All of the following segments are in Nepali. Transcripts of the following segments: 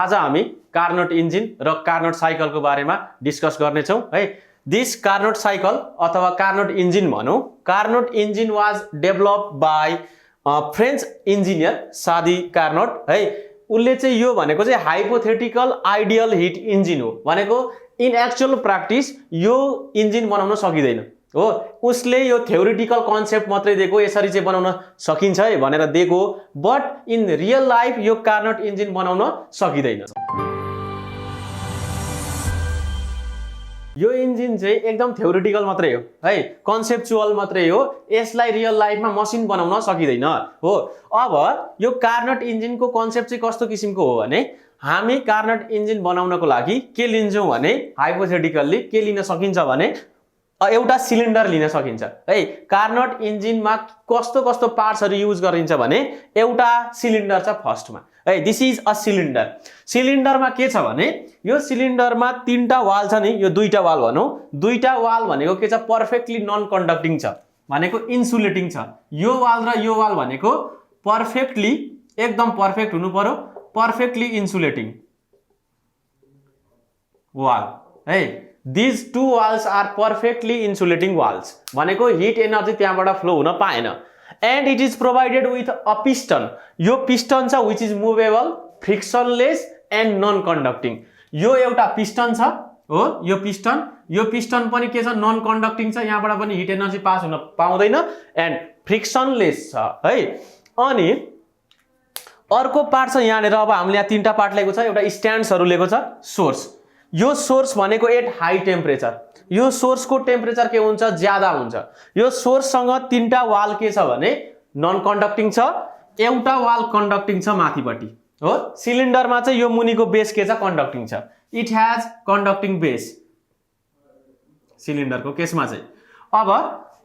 आज हामी कार्नोट इन्जिन र कार्नोट साइकलको बारेमा डिस्कस गर्नेछौँ है। दिस कार्नोट साइकल अथवा कार्नोट इन्जिन भनौँ, Carnot engine was develop by French engineer सादी कार्नोट है। उसले चाहिँ यो भनेको चाहिँ हाइपोथेटिकल आइडियल हिट इन्जिन हो भनेको, इन एक्चुअल प्र्याक्टिस यो इन्जिन बनाउन सकिँदैन हो। उसले यो थ्योरिटिकल कन्सेप्ट मात्रै दिएको, यसरी चाहिँ बनाउन सकिन्छ है भनेर दिएको, बट इन रियल लाइफ यो कार्नोट इन्जिन बनाउन सकिँदैन। यो इन्जिन चाहिँ एकदम थ्योरिटिकल मात्रै हो है, कन्सेप्चुअल मात्रै हो, यसलाई रियल लाइफमा मसिन बनाउन सकिँदैन हो। अब यो कार्नोट इन्जिनको कन्सेप्ट चाहिँ कस्तो किसिमको हो भने, हामी कार्नोट इन्जिन बनाउनको लागि के लिन्छौँ भने, हाइपोथेटिकल्ली के लिन सकिन्छ भने एउटा सिलिन्डर लिन सकिन्छ है। कार्नोट इन्जिनमा कस्तो कस्तो पार्ट्सहरू युज गरिन्छ भने, एउटा सिलिन्डर छ फर्स्टमा है, दिस इज अ सिलिन्डर। सिलिन्डरमा के छ भने, यो सिलिन्डरमा तीनटा वाल छ नि, यो दुईटा वाल भनौँ, दुईटा वाल भनेको के छ, पर्फेक्टली नन कन्डक्टिङ छ भनेको इन्सुलेटिङ छ। यो वाल र यो वाल भनेको पर्फेक्टली एकदम पर्फेक्ट हुनु पर्यो, पर्फेक्टली इन्सुलेटिङ वाल है। These two walls are perfectly insulating walls भनेको हिट एनर्जी त्यहाँबाट फ्लो हुन पाएन। And it is provided with a piston, यो पिस्टन छ which is movable, frictionless and non conducting। यो एउटा पिस्टन छ हो, यो पिस्टन पनि के छ, नन कन्डक्टिङ छ, यहाँबाट पनि हिट एनर्जी पास हुन पाउँदैन एन्ड फ्रिक्सनलेस छ है। अनि अर्को पार्ट छ यहाँनिर, अब हामीले यहाँ तीनटा पार्ट लिएको छ, एउटा स्ट्यान्ड्सहरू लिएको छ, सोर्स। यो सोर्स भनेको एट हाई टेम्परेचर, यो सोर्सको टेम्परेचर के हुन्छ, ज्यादा हुन्छ। यो सोर्ससँग तीनटा वाल के छ भने नन कन्डक्टिङ छ, एउटा वाल कन्डक्टिङ छ माथिपट्टि हो। सिलिन्डरमा चाहिँ यो मुनिको बेस के छ, कन्डक्टिङ छ, इट ह्याज कन्डक्टिङ बेस सिलिन्डरको केसमा चाहिँ। अब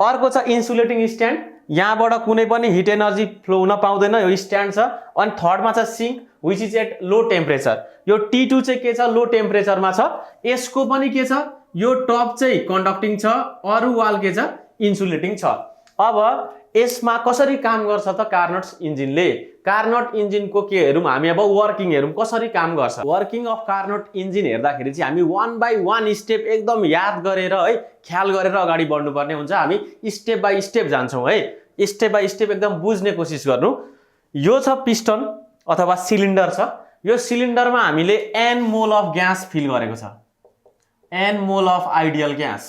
अर्को छ इन्सुलेटिङ स्ट्यान्ड, यहाँबाट कुनै पनि हिट एनर्जी फ्लो हुन पाउँदैन, यो स्ट्यान्ड छ। अनि थर्डमा छ sink which is at low temperature, यो T2 चाहिँ के छ, लो टेम्परेचरमा छ, यसको पनि के छ, यो टप चाहिँ कन्डक्टिङ छ, अरू वाल के छ, इन्सुलेटिङ छ। अब यसमा कसरी काम गर्छ त कार्नोट इन्जिनले, कार्नोट इन्जिनको के हेरौँ हामी, अब वर्किङ हेरौँ कसरी काम गर्छ। वर्किङ अफ कार्नोट इन्जिन हेर्दाखेरि चाहिँ हामी वान बाई वान स्टेप एकदम याद गरेर है, ख्याल गरेर अगाडि बढ्नुपर्ने हुन्छ। हामी स्टेप बाई स्टेप जान्छौँ है, स्टेप बाई स्टेप एकदम बुझ्ने कोसिस गर्नु। यो छ पिस्टन अथवा सिलिन्डर छ, यो सिलिन्डरमा हामीले n mole of gas feel गरेको छ, n mole of ideal gas,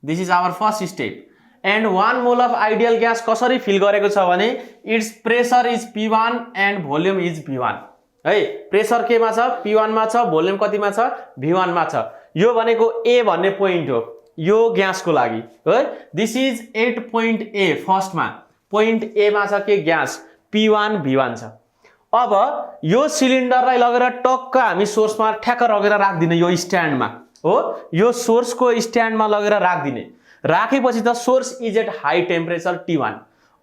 this is our first step. And 1 mole of ideal gas कसरी फिल गरेको छ भने, its pressure is P1 and volume is V1 है। प्रेसर केमा छ, P1 मा छ, भोल्युम कतिमा छ, V1 मा छ। यो भनेको A भन्ने पोइन्ट हो यो ग्यासको लागि है। दिस इज 8 पोइन्ट A, फर्स्टमा पोइन्ट A मा छ के ग्यास, P1 V1 छ। अब यो सिलिन्डरलाई लगेर टक्क हामी सोर्समा ठ्याक्क लगेर राखिदिने, यो स्ट्यान्डमा हो, यो सोर्सको स्ट्यान्डमा लगेर राखिदिने। राखेपछि त source is at high temperature T1।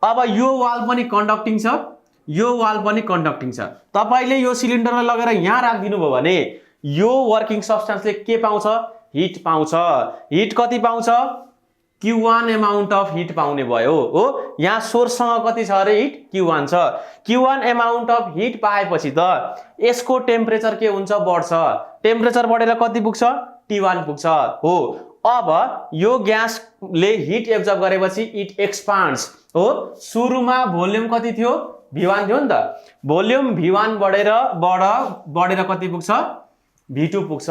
अब यो वाल पनि कन्डक्टिङ छ, यो वाल पनि कन्डक्टिङ छ। तपाईले यो सिलिन्डरलाई लगेर यहाँ राखिदिनु भयो भने यो वर्किङ सब्स्टेन्सले के पाउँछ, हिट पाउँछ। हिट कति पाउँछ, Q1 एमाउन्ट अफ हिट पाउने भयो हो। यहाँ सोर्ससँग कति छ अरे हिट, Q1 छ। Q1 एमाउन्ट अफ हिट पाएपछि त यसको टेम्परेचर के हुन्छ, बढ्छ। टेम्परेचर बढेर कति पुग्छ, T1 पुग्छ हो। अब यो ग्यासले हिट एब्जर्ब गरेपछि इट एक्सपान्ड्स हो। सुरुमा भोल्युम कति थियो, V1 थियो नि त, भोल्युम V1 बढेर कति पुग्छ, V2 पुग्छ,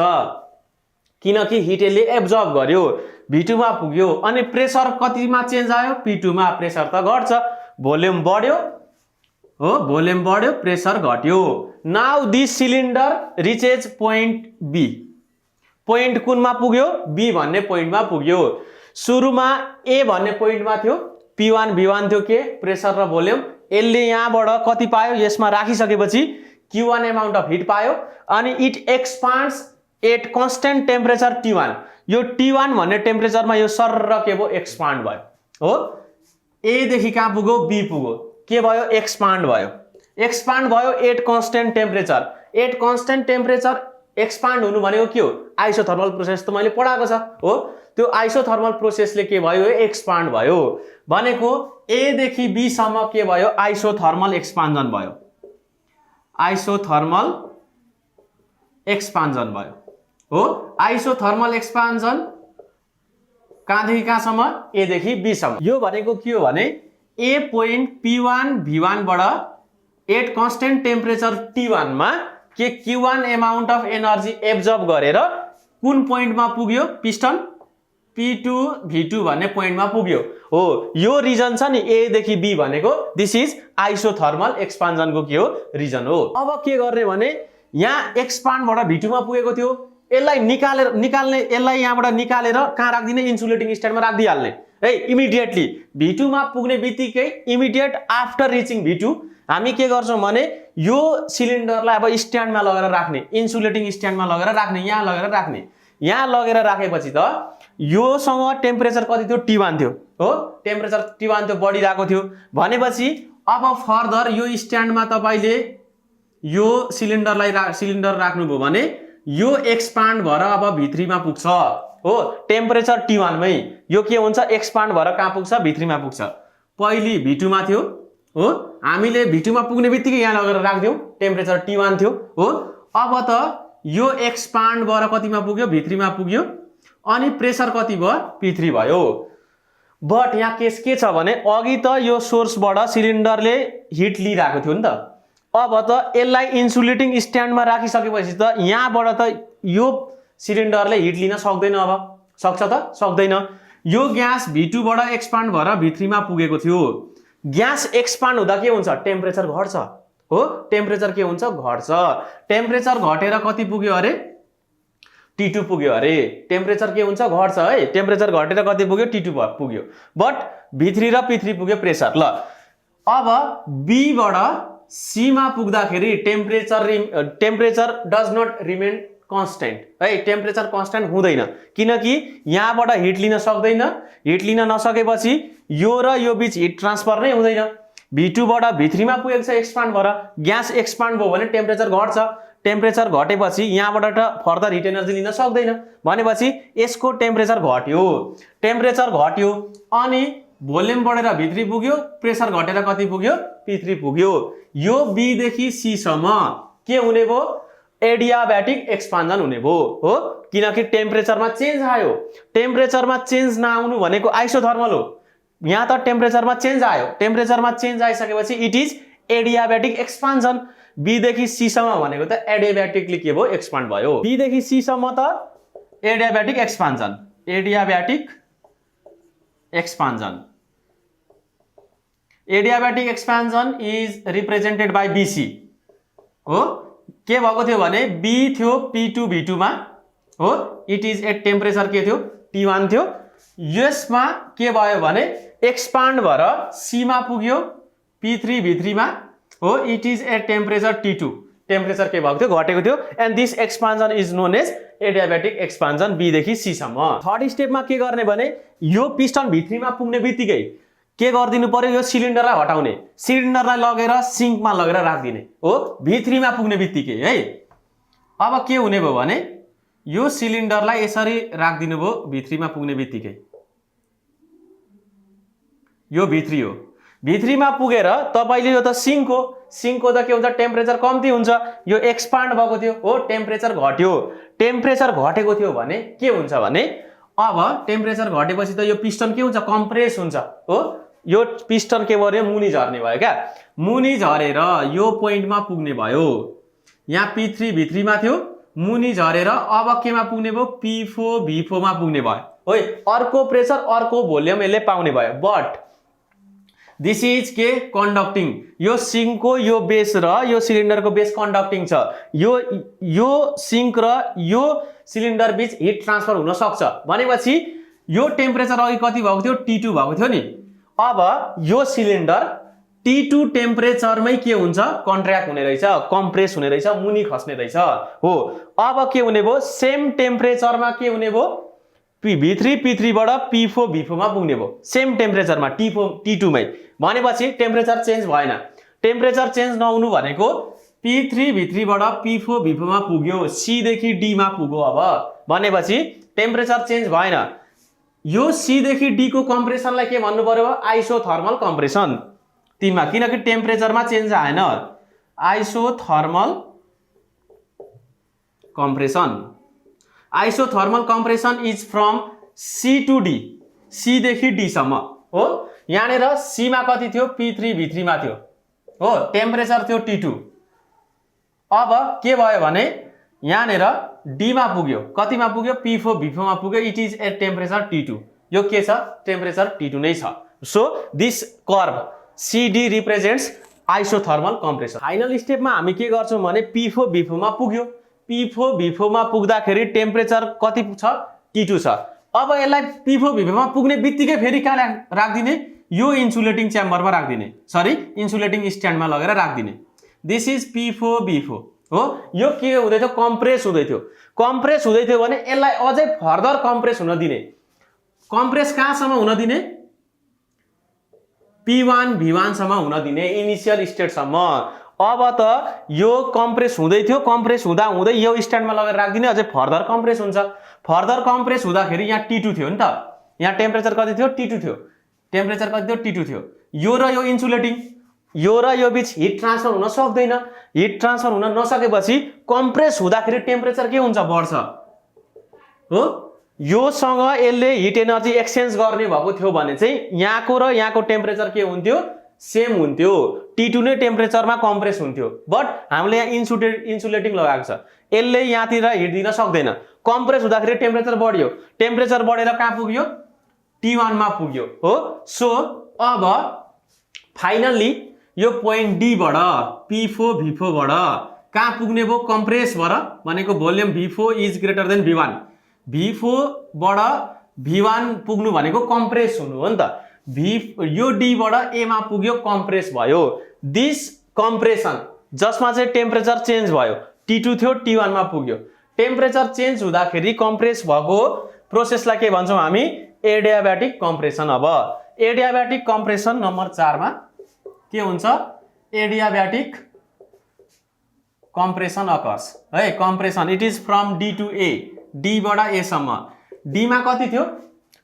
किनकि हिट यसले एब्जर्ब गर्यो, V2 मा पुग्यो। अनि प्रेसर कतिमा चेन्ज आयो, P2 मा। प्रेसर त घट्छ, भोल्युम बढ्यो हो, भोल्युम बढ्यो, प्रेसर घट्यो। Now this cylinder reaches point B, point कुनमा पुग्यो, B भन्ने पोइन्टमा पुग्यो। सुरुमा A भन्ने पोइन्टमा थियो, P1 V1 थियो के, प्रेसर र भोल्युम। यसले यहाँबाट कति पायो, यसमा राखिसकेपछि Q1 एमाउन्ट अफ हिट पायो। अनि it expands at constant temperature T1, यो T1 भन्ने टेम्परेचरमा यो सर्र के भयो, एक्सपान्ड भयो हो। A देखि कहाँ पुग्यो, B पुग्यो, के भयो, एक्सपान्ड भयो। एक्सपान्ड भयो at constant temperature. At constant temperature expand हुनु भनेको के हो, आइसोथर्मल प्रोसेस त मैले पढाएको छ हो। त्यो आइसोथर्मल प्रोसेसले के भयो, एक्सपान्ड भयो भनेको A देखि B सम्म के भयो, आइसोथर्मल एक्सपान्सन भयो, आइसोथर्मल एक्सपान्जन भयो हो। आइसोथर्मल एक्सपान्जन कहाँदेखि कहाँसम्म, ए देखि बी सम्म। यो भनेको के हो भने ए पोइन्ट P1 V1 बाट एट कन्स्टेन्ट टेम्परेचर T1 मा के Q1 amount of energy absorb गरेर कुन पोइन्टमा पुग्यो, पिस्टन P2 V2 भन्ने पोइन्टमा पुग्यो हो। यो रिजन छ नि ए देखि बी भनेको, दिस इज आइसोथर्मल एक्सपान्जनको के हो, रिजन हो। अब के गर्ने भने यहाँ एक्सपान्डबाट V2 मा पुगेको थियो, यसलाई निकाल्ने यसलाई यहाँबाट निकालेर कहाँ राख्दिने, इन्सुलेटिङ स्ट्यान्डमा राखिदिहाल्ने है। इमिडिएटली V2 मा पुग्ने बित्तिकै इमिडिएट आफ्टर रिचिङ V2 हामी के गर्छौँ भने यो सिलिन्डरलाई अब स्ट्यान्डमा लगेर राख्ने, इन्सुलेटिङ स्ट्यान्डमा लगेर राख्ने, यहाँ लगेर राख्ने। यहाँ लगेर राखेपछि त योसँग टेम्परेचर कति थियो, T1 थियो हो। टेम्परेचर T1 थियो, बढिरहेको थियो भनेपछि अब फर्दर यो स्ट्यान्डमा तपाईले यो सिलिन्डर राख्नुभयो भने यो एक्सपान्ड भएर अब V3 मा पुग्छ हो। टेम्परेचर T1 मै यो के हुन्छ, एक्सपान्ड भएर कहाँ पुग्छ, V3 मा पुग्छ। पहिली V2 मा थियो हो, हामीले V2 मा पुग्ने बित्तिकै यहाँ लगेर राख्दियौ, टेम्परेचर T1 थियो हो। अब त यो एक्सपान्ड भएर कतिमा पुग्यो, V3 मा पुग्यो, अनि प्रेसर कति भयो, P3 भयो। बट यहाँ केस के छ भने अघि त यो सोर्सबाट सिलिन्डरले हिट लिइरहेको थियो नि त, अब त यसलाई इन्सुलेटिङ स्ट्यान्डमा राखिसकेपछि त यहाँबाट त यो सिलिन्डरले हिट लिन सक्दैन। अब सक्छ त, सक्दैन। यो ग्यास V2 बाट एक्सपान्ड भएर V3 मा पुगेको थियो। ग्यास एक्सपान्ड हुँदा के हुन्छ, टेम्परेचर घट्छ हो। टेम्परेचर के हुन्छ, घट्छ। टेम्परेचर घटेर कति पुग्यो अरे, T2 पुग्यो अरे। टेम्परेचर के हुन्छ, घट्छ है। टेम्परेचर घटेर कति पुग्यो, T2 पुग्यो। बट V3 र P3 पुग्यो प्रेसर। ल अब B बाट C मा पुग्दाखेरि temperature does not remain constant है। टेम्परेचर कन्स्टेन्ट हुँदैन, किनकि यहाँबाट हिट लिन सक्दैन। हिट लिन नसकेपछि यो र यो बीच हिट ट्रान्सफर नै हुँदैन। V2 बाट V3 मा पुगेको छ एक्सपान्ड भएर, ग्यास एक्सपान्ड भयो भने टेम्परेचर घट्छ। टेम्परेचर घटेपछि यहाँबाट फर्दर हिट एनर्जी लिन सक्दैन भनेपछि यसको टेम्परेचर घट्यो। टेम्परेचर घट्यो अनि भोल्युम बढेर V3 पुग्यो, प्रेसर घटेर कति पुग्यो, P3 पुग्यो। यो B देखि C सम्म के हुने भयो, एडियाब्याटिक एक्सपान्जन हुने भयो हो। किनकि टेम्परेचरमा चेन्ज आयो। टेम्परेचरमा चेन्ज नआउनु भनेको आइसोथर्मल हो। यहाँ त टेम्परेचरमा चेन्ज आयो। टेम्परेचरमा चेन्ज आइसकेपछि इट इज एडियाब्याटिक एक्सपान्जन। B देखि C सम्म भनेको त एडियाब्याटिकली के भयो, एक्सपान्ड भयो। B देखि C सम्म त एडियाब्याटिक एक्सपान्जन, एडियाब्याटिक एक्सपान्जन। एडियाब्याटिक एक्सपान्जन इज रिप्रेजेन्टेड बाई BC हो। के भएको थियो भने B थियो P2 V2 मा हो। इट इज एट टेम्परेचर के थियो, T1 थियो। यसमा के भयो भने एक्सपान्ड भएर C मा पुग्यो, P3 V3 मा हो। It is at temperature T2। Temperature के भएको थियो, घटेको थियो। And this expansion is known as adiabatic expansion B देखि C सम्म। थर्ड स्टेपमा के गर्ने भने यो पिस्टन V3 मा पुग्ने बित्तिकै के गरिदिनु पर्यो, यो सिलिन्डरलाई हटाउने, सिलिन्डरलाई लगेर सिङ्कमा लगेर राखिदिने हो। V3 मा पुग्ने बित्तिकै है। अब के हुने भयो भने यो सिलिन्डरलाई यसरी राखिदिनु भयो, V3 मा पुग्ने बित्तिकै यो V3 हो। V3 मा पुगेर तपाईले यो त सिङ्क हो। सिङ्कको त के हुन्छ, टेम्परेचर कम्ती हुन्छ। यो एक्सपान्ड भएको थियो हो, टेम्परेचर घट्यो। टेम्परेचर घटेको थियो भने के हुन्छ भने अब टेम्परेचर घटेपछि त यो पिस्टन के हुन्छ, कम्प्रेस हुन्छ हो। यो पिस्टन के गर्यो, मुनि झर्ने भयो क्या। मुनि झरेर यो पोइन्टमा पुग्ने भयो। यहाँ P3 V3 मा थियो, मुनि झरेर अब केमा पुग्ने भयो, P4 V4 मा पुग्ने भयो है। अर्को प्रेसर, अर्को भोल्युम यसले पाउने भयो। बट दिस इज के, कन्डक्टिङ। यो सिङ्कको यो बेस र यो सिलिन्डरको बेस कन्डक्टिङ छ। यो सिङ्क र यो सिलिन्डर बीच हिट ट्रान्सफर हुन सक्छ भनेपछि यो टेम्परेचर अघि कति भएको थियो, T2 भएको थियो नि। अब यो सिलिन्डर T2 टेम्परेचरमै के हुन्छ, कन्ट्र्याक्ट हुने रहेछ, कम्प्रेस हुने रहेछ, मुनि खस्ने रहेछ हो। अब के हुने भयो, सेम टेम्परेचरमा के हुने भयो, V3 P3 बाट P4 V4 मा पुग्ने भयो। सेम टेम्परेचरमा T2 मै भनेपछि टेम्परेचर चेन्ज भएन। टेम्परेचर चेन्ज नहुनु भनेको P3 V3 बाट P4 V4 मा पुग्यो, C देखि D मा पुग्यो। अब भनेपछि टेम्परेचर चेन्ज भएन। यो C देखि D को कम्प्रेसनलाई के भन्नु पर्यो, आइसोथर्मल कम्प्रेसन 3 मा, किनकि टेम्परेचरमा चेन्ज आएन। Isothermal compression. Isothermal compression is from C to D. C देखि D सम्म हो। यहाँनेर C मा कति थियो P3 V3 मा थियो हो, टेम्परेचर थियो T2। अब के भयो भने यहाँनेर D मा पुग्यो, कतिमा पुग्यो P4 V4 मा पुग्यो, it is at temperature T2। यो के छ टेम्परेचर T2 नै छ। So this curve CD represents isothermal compression. Final स्टेपमा हामी के गर्छौं भने P4 V4 मा पुग्यो, P4 V4 मा पुग्दाखेरि टेम्परेचर कति छ T2 छ। अब यसलाई P4 V4 मा पुग्ने बित्तिकै फेरि कहाँ राख्दिने, यो इन्सुलेटिङ च्याम्बरमा राख्दिने, सरी इन्सुलेटिङ स्ट्यान्डमा लगेर राख्दिने। दिस इज P4 V4 हो। यो के हुँदै थियो कम्प्रेस हुँदै थियो, कम्प्रेस हुँदै थियो भने यसलाई अझै फर्दर कम्प्रेस हुन दिने। कम्प्रेस कहाँसम्म हुन दिने P1 V1 सम्म हुन दिने, इनिशियल स्टेट सम्म। अब त यो कम्प्रेस हुँदै थियो, कम्प्रेस हुँदा हुँदै यो स्ट्यान्डमा लगेर राख्दिने, अझै फर्दर कम्प्रेस हुन्छ। फर्दर कम्प्रेस हुँदाखेरि यहाँ T2 थियो नि त, यहाँ टेम्परेचर कति थियो T2 थियो, टेम्परेचर कति थियो T2 थियो। यो र यो इन्सुलेटिङ, यो र यो बीच हिट ट्रान्सफर हुन सक्दैन। हिट ट्रान्सफर हुन नसकेपछि कम्प्रेस हुँदाखेरि टेम्परेचर के हुन्छ बढ्छ हो। योसँग यसले हिट एनर्जी एक्सचेन्ज गर्ने भएको थियो भने चाहिँ यहाँको र यहाँको टेम्परेचर के हुन्थ्यो सेम हुन्थ्यो, T2 नै टेम्परेचरमा कम्प्रेस हुन्थ्यो। बट हामीले यहाँ इन्सुलेटिङ लगाएको छ, यसले यहाँतिर हिट दिन सक्दैन। कम्प्रेस हुँदाखेरि टेम्परेचर बढ्यो, टेम्परेचर बढेर कहाँ पुग्यो T1 मा पुग्यो हो। सो अब फाइनल्ली यो पोइन्ट D बाट P4 V4 बाट कहाँ पुग्ने भयो कम्प्रेस भएर, भनेको volume V4 is greater than V1। V4 बाट V1 पुग्नु भनेको कम्प्रेस हुनु हो नि त। यो D बाट A मा पुग्यो कम्प्रेस भयो। दिस कम्प्रेसन जसमा चाहिँ टेम्परेचर चेन्ज भयो, T2 थियो T1 मा पुग्यो। टेम्परेचर चेन्ज हुँदाखेरि कम्प्रेस भएको प्रोसेसलाई के भन्छौं हामी एडियाब्याटिक कम्प्रेसन। अब एडियाब्याटिक कम्प्रेसन नम्बर 4 मा के हुन्छ एडियाब्याटिक कम्प्रेसन अकर्स है। Compression it is from D to A, D बाट A सम्म। D मा कति थियो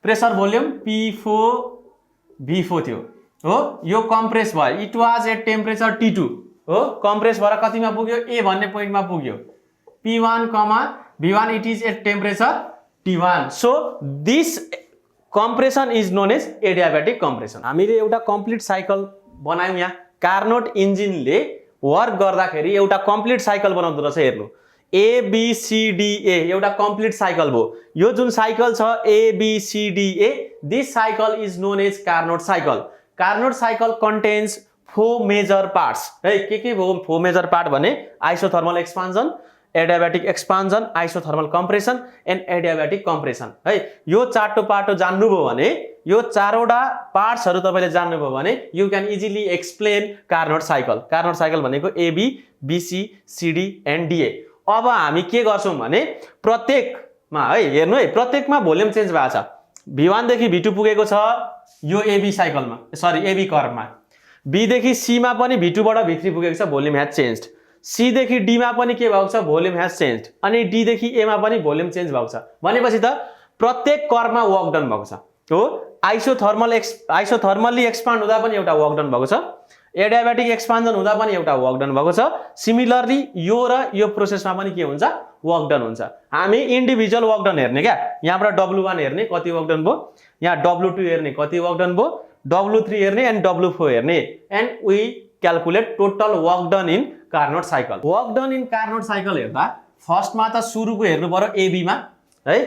प्रेसर भोल्युम P4 V4 थियो हो। यो कम्प्रेस भयो, it was at temperature T2 हो। कम्प्रेस भएर कतिमा पुग्यो A भन्ने पोइन्टमा पुग्यो P1, V1 it is at temperature T1। So this compression is known as adiabatic compression. हामीले एउटा कम्प्लिट साइकल बनायौं। यहाँ कार्नोट इन्जिनले वर्क गर्दाखेरि एउटा कम्प्लिट साइकल बनाउँदो रहेछ। हेर्नु ABCDA एउटा कम्प्लिट साइकल भयो। यो जुन साइकल छ ABCDA, this cycle is known as Carnot cycle. Carnot cycle contains 4 major parts है। के हो 4 मेजर पार्ट भने isothermal expansion, adiabatic expansion, isothermal compression and adiabatic compression है। यो चारटो पाटो जान्नुभयो भने, यो चारवटा पार्ट्सहरु तपाईले जान्नुभयो भने you can easily explain Carnot cycle. Carnot cycle भनेको AB BC CD and DA। अब हामी के गर्छौं भने प्रत्येकमा है हेर्नु है, प्रत्येकमा भोल्युम चेन्ज भएको छ। V1 देखि V2 पुगेको छ यो AB साइकलमा, सरी AB कर्वमा। B देखि C मा पनि V2 बाट V3 पुगेको छ, भोल्युम ह्याज चेन्ज्ड। C देखि D मा पनि के भएको छ भोल्युम ह्याज चेन्ज्ड। अनि D देखि A मा पनि भोल्युम चेन्ज भएको छ। भनेपछि त प्रत्येक कर्वमा वर्क डन भएको छ हो। आइसोथर्मली एक्सपान्ड हुँदा पनि एउटा वर्क डन भएको छ, एडियाब्याटिक एक्सपान्सन हुँदा पनि एउटा वर्क डन भएको छ। सिमिलरली यो र यो प्रोसेसमा पनि के हुन्छ वर्क डन हुन्छ। हामी इन्डिभिजुअल वर्क डन हेर्ने क्या। यहाँबाट W1 हेर्ने कति वर्क डन भयो, यहाँ W2 हेर्ने कति वर्क डन भयो, W3 हेर्ने एन्ड W4 हेर्ने, and we calculate total work done in Carnot cycle. Work done in Carnot cycle हेर्दा फर्स्टमा त सुरुको हेर्नु पर्यो AB मा है।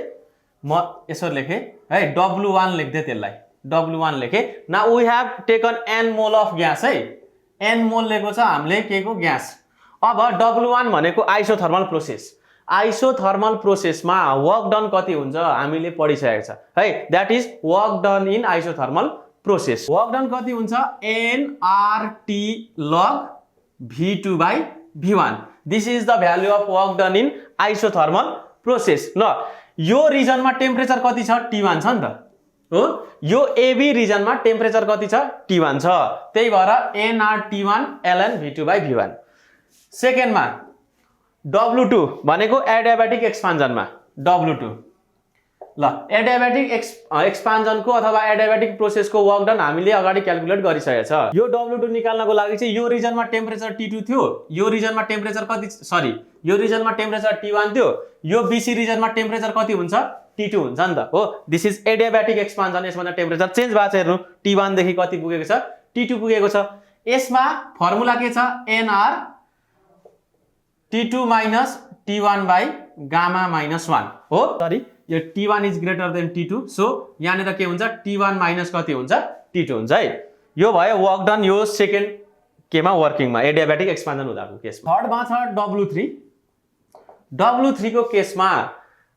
म यसो लेखे है, W1 लेख्दै त्यसलाई W1 लेखे। Now we have taken n mole of gas है, n मोल लेको छ हामीले के को ग्यास। अब W1 भनेको आइसोथर्मल प्रोसेस। आइसोथर्मल प्रोसेसमा वर्क डन कति हुन्छ हामीले पढिसकेको छ है, that is work done in isothermal process. Work done कति हुन्छ nRT log V2 by V1। This is the value of work done in isothermal process. ल यो रिजनमा टेम्परेचर कति छ T1 छ नि त हो। यो AB रिजनमा टेम्परेचर कति छ T1 छ, त्यही भएर nRT1 ln V2 by V1। सेकेन्डमा W2 भनेको एडियाब्याटिक एक्सपान्सनमा W2 ल एडियाबेटिक एक्सपान्जनको अथवा एडियाबेटिक प्रोसेसको वर्क डन हामीले अगाडि क्याल्कुलेट गरिसकेको छ। यो W2 निकाल्नको लागि चाहिँ यो रिजनमा टेम्परेचर T2 थियो, यो रिजनमा टेम्परेचर कति यो रिजनमा टेम्परेचर T1 थियो, यो BC रिजनमा टेम्परेचर कति हुन्छ T2 हुन्छ नि त हो। This is adiabatic expansion. यसमा टेम्परेचर चेन्ज भएको छ, हेर्नु T1 देखि कति पुगेको छ T2 पुगेको छ। यसमा फर्मुला के छ NR T2 minus T1 by gamma minus 1 हो। सरी यो T1 is greater than T2, so यहाँनिर के हुन्छ T1 माइनस कति हुन्छ T2 हुन्छ है। यो भयो वर्क डन यो सेकेन्ड केमा वर्किङमा एडियाबेटिक एक्सपान्जन हुँदाको केसमा। थर्डमा छ W3। W3 को केसमा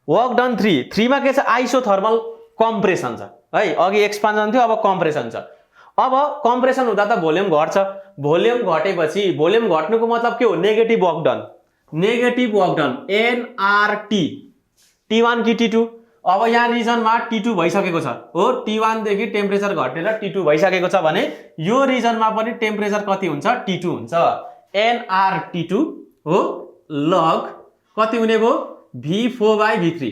वर्क डन 3 मा के छ आइसोथर्मल कम्प्रेसन छ है। अघि एक्सपान्जन थियो, अब कम्प्रेसन छ। अब कम्प्रेसन हुँदा त भोल्युम घट्छ, भोल्युम घटेपछि भोल्युम घट्नुको मतलब के हो negative work done, negative work done NRT T1 कि T2। अब यहाँ रिजनमा T2 भइसकेको छ हो, T1 देखि टेम्परेचर घटेर T2 भइसकेको छ भने यो रिजनमा पनि टेम्परेचर कति हुन्छ T2 हुन्छ। NRT2 हो लग कति हुने भयो V4/V3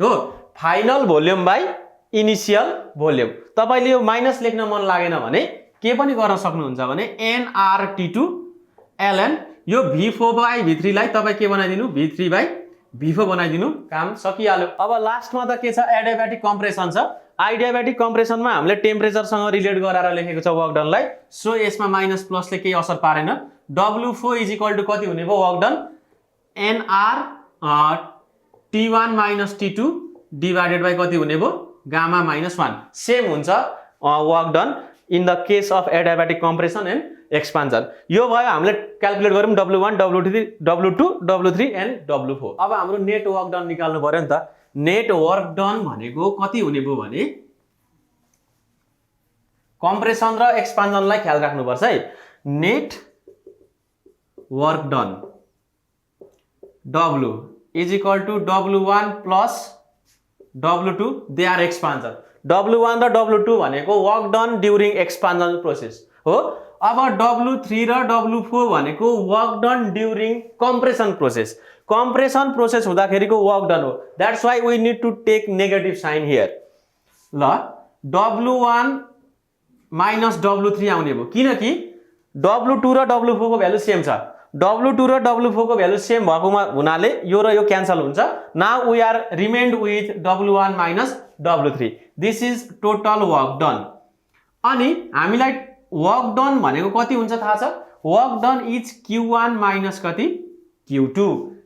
हो, final volume by initial volume. तपाईले यो माइनस लेख्न मन लागेन भने के पनि गर्न सक्नुहुन्छ भने NRT2 ln यो V4/V3 लाई तपाई के बनाइदिनु V3/V4 बनाइदिनु, काम सकिहाल्यो। अब लास्टमा त के छ एडियाबेटिक कम्प्रेसन छ। आइडियाबेटिक कम्प्रेसनमा हामीले टेम्परेचरसँग रिलेट गराएर लेखेको छ वर्क डनलाई, सो यसमा माइनस प्लसले केही असर पारेन। W4 इज इक्वल टु कति हुने भयो work done NR T1 minus T2 divided by कति हुने भयो गामा माइनस 1। सेम हुन्छ work done in the case of adiabatic compression and expansion. यो भयो हामीले क्याल्कुलेट गरौँ W1 W2 W3 and W4। अब हाम्रो नेट वर्क डन निकाल्नु पर्यो नि त। नेट वर्क डन भनेको कति हुने भयो भने कम्प्रेसन र एक्सपान्सनलाई ख्याल राख्नुपर्छ है। Net work done W is equal to W1 plus W2 they are expansion. W1 र W2 भनेको work done during expansion process हो। अब W3 र W4 भनेको work done during compression process. Compression process हुँदाखेरिको वर्क डन हो, that's why we need to take negative sign here. ल W1 माइनस W3 आउने भयो किनकि W2 र W4 को भ्यालु सेम छ। W2 र W4 को भ्यालु सेम भएकोमा हुनाले यो र यो क्यान्सल हुन्छ। Now we are remained with W1 minus W3। This is total work done. अनि हामीलाई वर्क डन भनेको कति हुन्छ थाहा छ? Work done is Q1 minus कति Q2।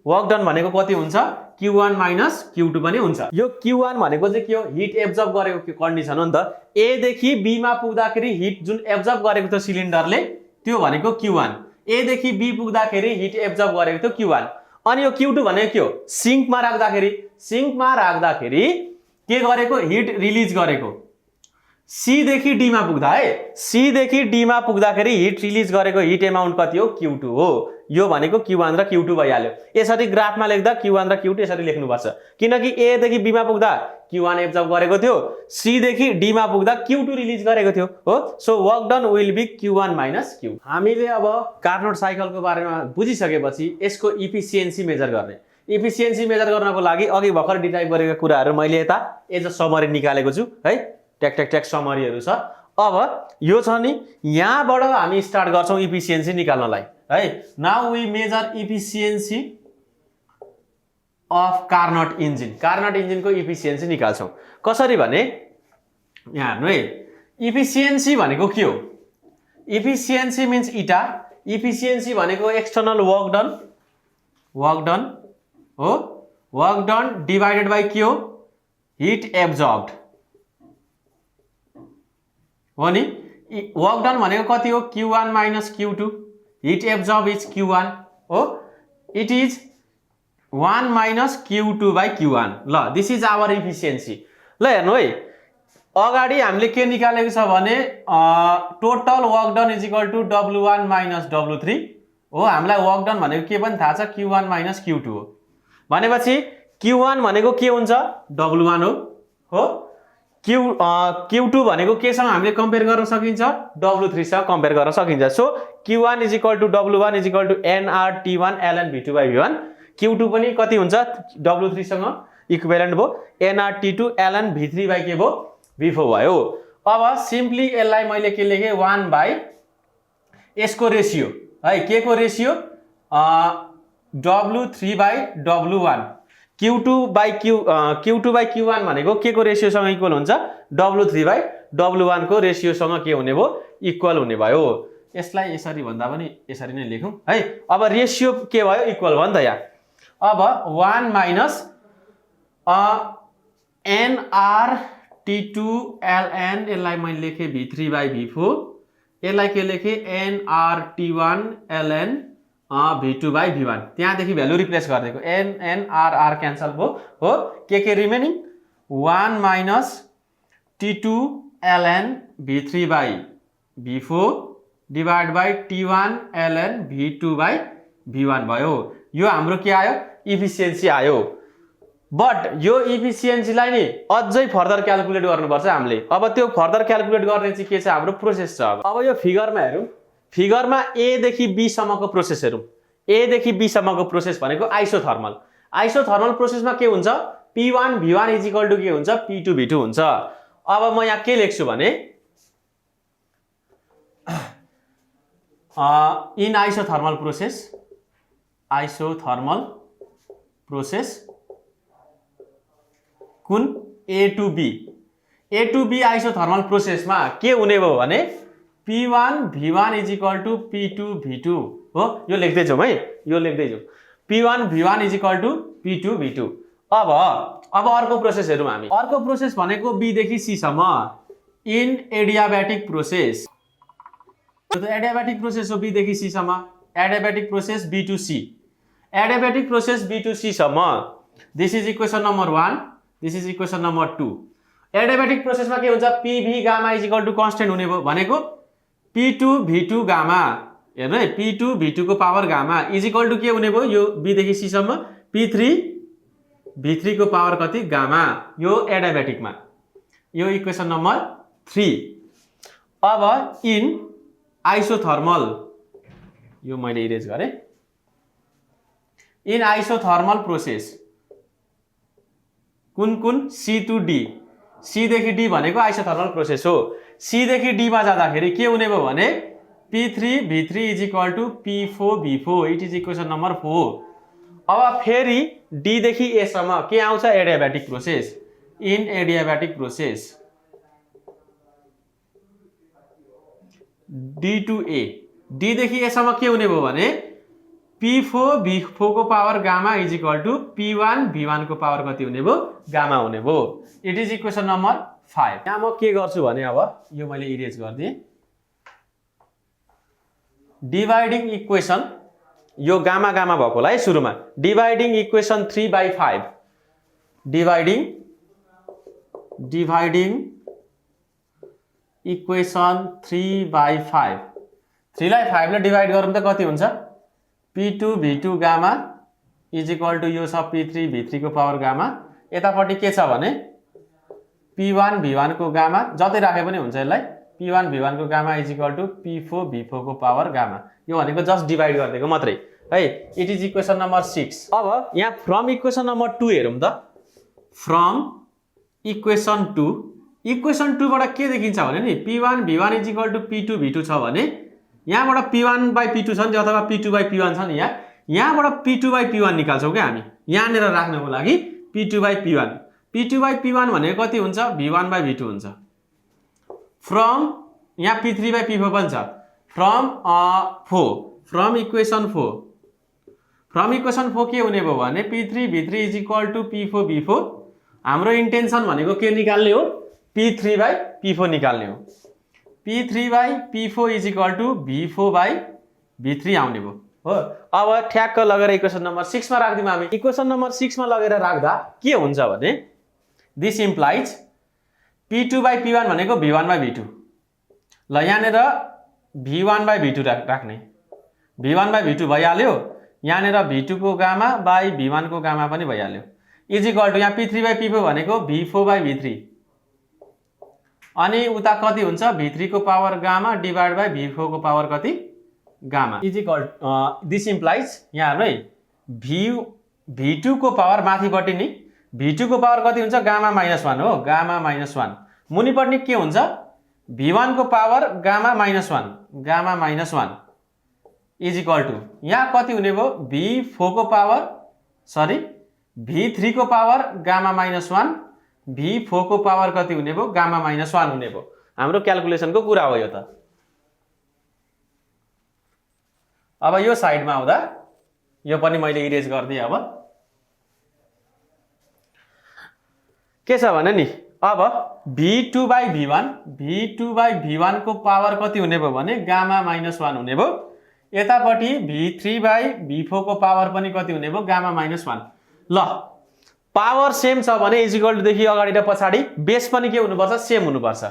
वर्क डन भनेको कति हुन्छ Q1 माइनस Q2 पनि हुन्छ। यो Q1 भनेको चाहिँ के हो हिट एब्जर्ब गरेको कन्डिसन हो नि त। A देखि B मा पुग्दाखेरि हिट जुन एब्जर्ब गरेको थियो सिलिन्डरले त्यो भनेको Q1, A देखि B पुग्दाखेरि हिट एब्जर्ब गरेको थियो Q1। अनि यो Q2 भनेको के हो सिंकमा राख्दाखेरि के गरेको हिट रिलिज गरेको। C देखि D मा पुग्दा है, C देखि D मा पुग्दाखेरि हिट रिलिज गरेको हिट एमाउन्ट कति हो Q2 हो। यो भनेको Q1 र Q2 भइहाल्यो। यसरी ग्राफमा लेख्दा Q1 र Q2 यसरी लेख्नुपर्छ किनकि A देखि B मा पुग्दा Q1 एब्जर्ब गरेको थियो, C देखि D मा पुग्दा Q2 रिलिज गरेको थियो हो। So work done will be Q1 minus Q। हामीले अब कार्नोट साइकलको बारेमा बुझिसकेपछि यसको इफिसिएन्सी मेजर गर्ने। इफिसिएन्सी मेजर गर्नको लागि अघि भर्खर डिराइभ गरेका कुराहरू मैले यता एज अ समरी निकालेको छु है। ट्याक समरीहरू छ। अब यो छ नि यहाँबाट हामी स्टार्ट गर्छौं इफिसिएन्सी निकाल्नलाई है। Now we measure efficiency of Carnot engine. कार्नोट इन्जिनको इफिसिएन्सी निकाल्छौं कसरी भने यहाँ हेर्नु है। इफिसिएन्सी भनेको के हो? Efficiency means eta. इफिसिएन्सी भनेको एक्सटर्नल वर्क डन हो। वर्क डन डिवाइडेड बाई के हो हिट एब्जर्ब्ड हो नि। वर्क डन भनेको कति हो Q1 minus Q2। Hit absorb is Q1 हो। It is 1 minus Q2 by Q1। ल दिस इज आवर इफिसिएन्सी। ल हेर्नु है अगाडि हामीले के निकालेको छ भने total work done is equal to W1 minus W3 हो। हामीलाई वर्क डन भनेको के पनि थाहा छ Q1 माइनस Q2 हो। भनेपछि Q1 भनेको के हुन्छ W1 हो। Q2 भनेको केसँग हामीले कम्पेयर गर्न सकिन्छ W3 सँग कम्पेयर गर्न सकिन्छ। So Q1 is equal to W1 is equal to NR T1 ln V2/V1। Q2 पनि कति हुन्छ W3 सँग इक्विभ्यालेन्ट भयो nr_t2 ln v3 बाई के भयो v4 भयो। अब सिम्पली यसलाई मैले के लेखेँ 1 बाई यसको रेसियो है के को ratio w3 by w1 q2 by q1 भनेको के को रेसियोसँग इक्वल हुन्छ w3 बाई w1 को रेसियोसँग के हुने भयो इक्वल हुने भयो। यसलाई यसरी भन्दा पनि यसरी नै लेखौँ है। अब रेसियो के भयो इक्वल भयो नि त यहाँ। अब 1 माइनस nr_t2 ln यसलाई मैले लेखेँ v3 बाई v4 यसलाई के लेखेँ nr_t1 ln v2 by v1 त्यहाँदेखि भ्यालु रिप्लेस गरिदिएको nr क्यान्सल भयो हो के remaining 1 minus t2 ln v3 by v4 divide by t1 ln v2 by v1 भयो। यो हाम्रो के आयो इफिसियन्सी आयो। बट यो इफिसियन्सीलाई नि अझै फर्दर क्याल्कुलेट गर्नुपर्छ हामीले। अब त्यो फर्दर क्याल्कुलेट गर्ने चाहिँ के छ हाम्रो प्रोसेस छ। अब यो फिगरमा हेरौँ फिगरमा a देखि b सम्मको प्रोसेस हेरौँ। a देखि b सम्मको प्रोसेस भनेको आइसोथर्मल। आइसोथर्मल प्रोसेसमा के हुन्छ p1 v1 is equal to के हुन्छ p2 v2 हुन्छ। अब म यहाँ के लेख्छु भने इन आइसोथर्मल प्रोसेस कुन a to b आइसोथर्मल प्रोसेसमा के हुने भयो भने p1 v1 is equal to p2 v2 हो। यो लेख्दै जाउँ है यो लेख्दै जाउँ p1 v1 is equal to p2 v2। अब अर्को प्रोसेस हेरौँ हामी। अर्को प्रोसेस भनेको b देखि c सम्म इन एडियाबेटिक प्रोसेस। यो त एडियाबेटिक प्रोसेस हो b देखि c सम्म adiabatic process b to c adiabatic process b to c सम्म this is equation number 1 this is equation number 2। Adiabatic प्रोसेसमा के हुन्छ pv gamma is equal to constant हुने भयो भनेको p2 v2 गामा हेर्नु है p2 v2 को power gamma is equal to के हुने भयो यो b देखि c सम्म p3 v3 को पावर कति गामा यो एडियाबेटिकमा यो इक्वेसन नम्बर 3। अब इन आइसोथर्मल यो मैले इरेज गरेँ इन आइसोथर्मल प्रोसेस कुन c to d c देखि d भनेको आइसोथर्मल प्रोसेस हो। c देखि d मा जाँदाखेरि के हुने भयो भने p3 v3 is equal to p4 v4 it is equation number 4। अब फेरि d देखि a सम्म के आउँछ adiabatic process in adiabatic process d to a d देखि a सम्म के हुने भयो भने p4 v4 को power gamma is equal to p1 v1 को पावर कति हुने भयो गामा हुने भयो। It is equation number 5। यहाँ म के गर्छु भने अब यो मैले इरेज गरिदिएँ डिभाइडिङ इक्वेसन यो गामा गामा भएकोलाई सुरुमा dividing equation 3 by 5 dividing equation 3 by 5 3 लाई 5 ले डिभाइड गरौँ त कति हुन्छ p2 v2 gamma is equal to यो छ p3 v3 को पावर गामा यतापट्टि के छ भने p1 v1 को गामा जतै राखे पनि हुन्छ यसलाई p1 v1 को gamma is equal to p4 v4 को पावर गामा यो भनेको जस्ट डिभाइड गरिदिएको मात्रै है। It is equation number 6। अब यहाँ फ्रम इक्वेसन नम्बर 2 हेरौँ त फ्रम इक्वेसन 2 इक्वेसन 2 बाट के देखिन्छ भने नि p1 v1 is equal to p2 v2 छ भने यहाँबाट p1 बाई p2 छ नि अथवा p2 बाई p1 छ नि यहाँबाट p2 बाई p1 निकाल्छौँ क्या हामी यहाँनिर राख्नको लागि p2 बाई p1 भनेको कति हुन्छ v1 बाई v2 हुन्छ। फ्रम यहाँ p3 बाई p4 पनि छ फ्रम इक्वेसन 4 के हुने भयो भने p3 v3 is equal to p4 v4 हाम्रो इन्टेन्सन भनेको के निकाल्ने हो p3 बाई p4 निकाल्ने हो p3 by p4 is equal to v4 by v3 आउने भयो हो। अब ठ्याक्क लगेर इक्वेसन नम्बर 6 मा राख्दियौँ हामी। इक्वेसन नम्बर 6 मा लगेर राख्दा के हुन्छ भने this implies p2 by p1 भनेको v1 बाई v2 ल यहाँनिर v1 बाई v2 राख्ने v1 बाई v2 भइहाल्यो यहाँनिर v2 को गामा बाई v1 को गामा पनि भइहाल्यो इज इक्वल टु यहाँ p3 बाई p4 भनेको v4 बाई v3 अनि उता कति हुन्छ v3 को power gamma divide by v4 को पावर कति gamma is equal this implies यहाँ हेर्नु है v2 को पावर माथिपट्टि नि V2 को पावर कति हुन्छ गामा -1 हो, गामा -1। मुनिपट्टि के हुन्छ V1 को power gamma -1, gamma -1 is equal to यहाँ कति हुने भयो V4 को पावर सरी V3 को पावर गामा -1, V4 को पावर कति हुने भयो गामा -1 हुने भयो। हाम्रो क्याल्कुलेसनको कुरा हो यो त। अब यो साइडमा आउँदा यो पनि मैले इरेज गर्दिए। अब के छ भने नि अब V2/V1 को पावर कति हुने भयो भने गामा -1 हुने भयो। यतापट्टि V3/V4 को पावर पनि कति हुने भयो गामा -1। ल पावर सेम छ भने इज इक्वल टु देखि अगाडि र पछाडि बेस पनि के हुनुपर्छ सेम हुनुपर्छ।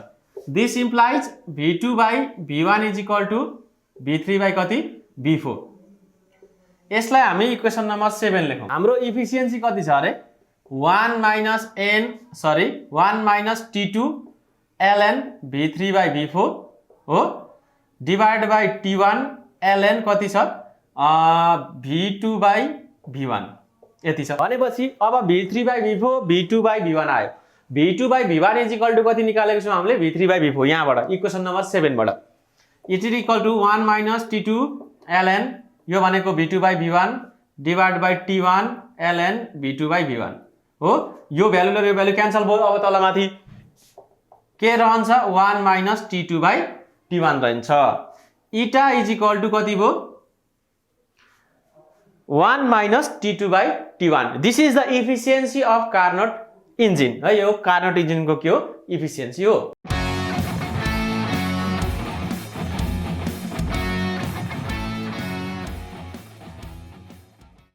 This implies V2/V1 is equal to V3 कति V4। यसलाई हामी इक्वेसन नम्बर 7 लेखौँ। हाम्रो इफिसियन्सी कति छ अरे 1 - T2 ln V3/V4 हो डिवाइड बाई T1 ln कति छ V2/V1 यति छ। भनेपछि अब V3/V4 V2/V1 आयो। V2/V1 इज इक्वल टु कति निकालेको छौँ हामीले V3/V4 यहाँबाट इक्वेसन नम्बर 7 बाट। It is equal to 1 - T2 ln यो भनेको V2/V1 divide by T1 ln V2/V1 हो। यो भ्यालु र यो भ्यालु क्यान्सल भयो। अब तलमाथि के रहन्छ 1 - T2/T1 रहन्छ। इटा इज इक्वल टु कति भयो 1 - T2/T1। This is the efficiency of Carnot engine है। यो कार्नोट इन्जिनको के हो इफिसियन्सी हो।